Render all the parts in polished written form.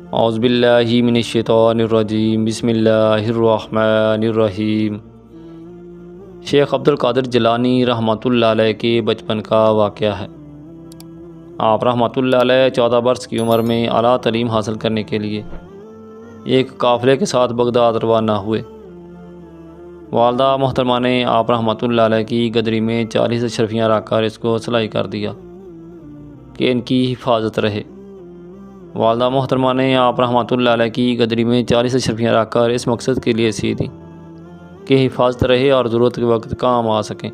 اعوذ باللہ من الشیطان الرجیم، بسم اللہ الرحمن الرحیم۔ شیخ عبد القادر جیلانی رحمۃ اللہ علیہ کے بچپن کا واقعہ ہے۔ آپ رحمۃ اللہ علیہ 14 برس کی عمر میں اعلیٰ تعلیم حاصل کرنے کے لیے ایک قافلے کے ساتھ بغداد روانہ ہوئے۔ والدہ محترمہ نے آپ رحمۃ اللہ علیہ کی گدری میں 40 اشرفیاں رکھ کر اس کو صلاحی کر دیا کہ ان کی حفاظت رہے۔ والدہ محترمہ نے آپ رحمۃ اللہ علیہ کی گدری میں 40 اشرفیاں رکھ کر اس مقصد کے لیے سی دیں کہ حفاظت رہے اور ضرورت کے وقت کام آ سکیں۔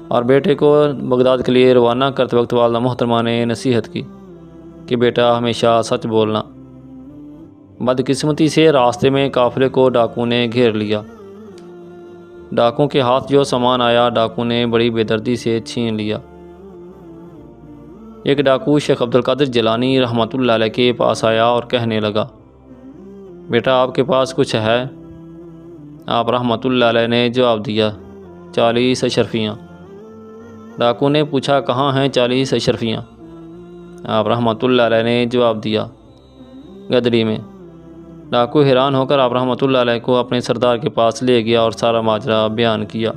اور بیٹے کو بغداد کے لیے روانہ کرتے وقت والدہ محترمہ نے نصیحت کی کہ بیٹا ہمیشہ سچ بولنا۔ بدقسمتی سے راستے میں قافلے کو ڈاکو نے گھیر لیا۔ ڈاکو کے ہاتھ جو سامان آیا ڈاکو نے بڑی بے دردی سے چھین لیا۔ ایک ڈاکو شیخ عبد القادر جیلانی رحمۃ اللہ علیہ کے پاس آیا اور کہنے لگا، بیٹا آپ کے پاس کچھ ہے؟ آپ رحمۃ اللہ علیہ نے جواب دیا، 40 اشرفیاں۔ ڈاکو نے پوچھا، کہاں ہیں 40 اشرفیاں؟ آپ رحمۃ اللہ علیہ نے جواب دیا، گدری میں۔ ڈاکو حیران ہو کر آپ رحمۃ اللہ علیہ کو اپنے سردار کے پاس لے گیا اور سارا ماجرا بیان کیا۔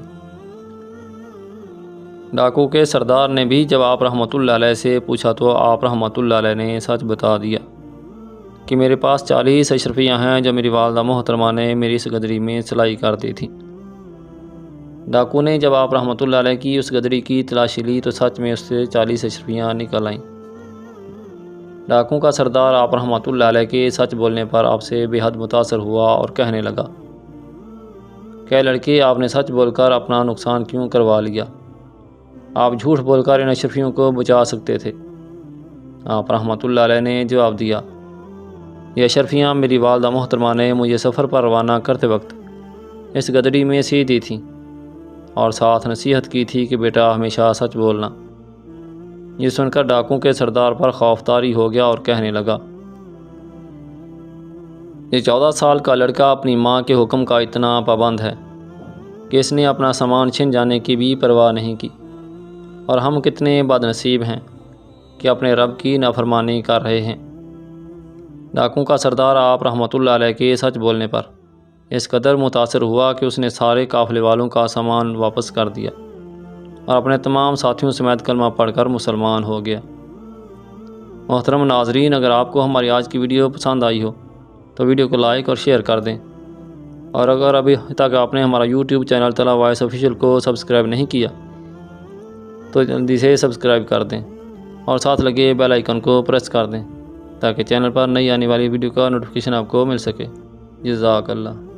ڈاکو کے سردار نے بھی جب آپ رحمۃ اللہ علیہ سے پوچھا تو آپ رحمۃ اللہ علیہ نے سچ بتا دیا کہ میرے پاس 40 اشرفیاں ہیں جو میری والدہ محترمہ نے میری اس گدری میں صلاحی کر دی تھی۔ ڈاکو نے جب آپ رحمۃ اللہ علیہ کی اس گدری کی تلاشی لی تو سچ میں اس سے 40 اشرفیاں نکل آئیں۔ ڈاکو کا سردار آپ رحمۃ اللہ علیہ کے سچ بولنے پر آپ سے بے حد متاثر ہوا اور کہنے لگا کہ لڑکے، آپ نے سچ بول کر اپنا نقصان کیوں کروا لیا؟ آپ جھوٹ بول کر ان اشرفیوں کو بچا سکتے تھے۔ آپ رحمۃ اللہ علیہ نے جواب دیا، یہ اشرفیاں میری والدہ محترمہ نے مجھے سفر پر روانہ کرتے وقت اس گدری میں سی دی تھیں اور ساتھ نصیحت کی تھی کہ بیٹا ہمیشہ سچ بولنا۔ یہ سن کر ڈاکو کے سردار پر خوف طاری ہو گیا اور کہنے لگا، یہ 14 سال کا لڑکا اپنی ماں کے حکم کا اتنا پابند ہے کہ اس نے اپنا سامان چھن جانے کی بھی پرواہ نہیں کی، اور ہم کتنے بد نصیب ہیں کہ اپنے رب کی نافرمانی کر رہے ہیں۔ ڈاکو کا سردار آپ رحمۃ اللہ علیہ کے سچ بولنے پر اس قدر متاثر ہوا کہ اس نے سارے قافلے والوں کا سامان واپس کر دیا اور اپنے تمام ساتھیوں سمیت کلمہ پڑھ کر مسلمان ہو گیا۔ محترم ناظرین، اگر آپ کو ہماری آج کی ویڈیو پسند آئی ہو تو ویڈیو کو لائک اور شیئر کر دیں، اور اگر ابھی تک آپ نے ہمارا YouTube channel Talat voice official کو سبسکرائب نہیں کیا تو جلدی سے سبسکرائب کر دیں اور ساتھ لگے بیل آئیکن کو پریس کر دیں تاکہ چینل پر نئی آنے والی ویڈیو کا نوٹیفیکیشن آپ کو مل سکے۔ جزاک اللہ۔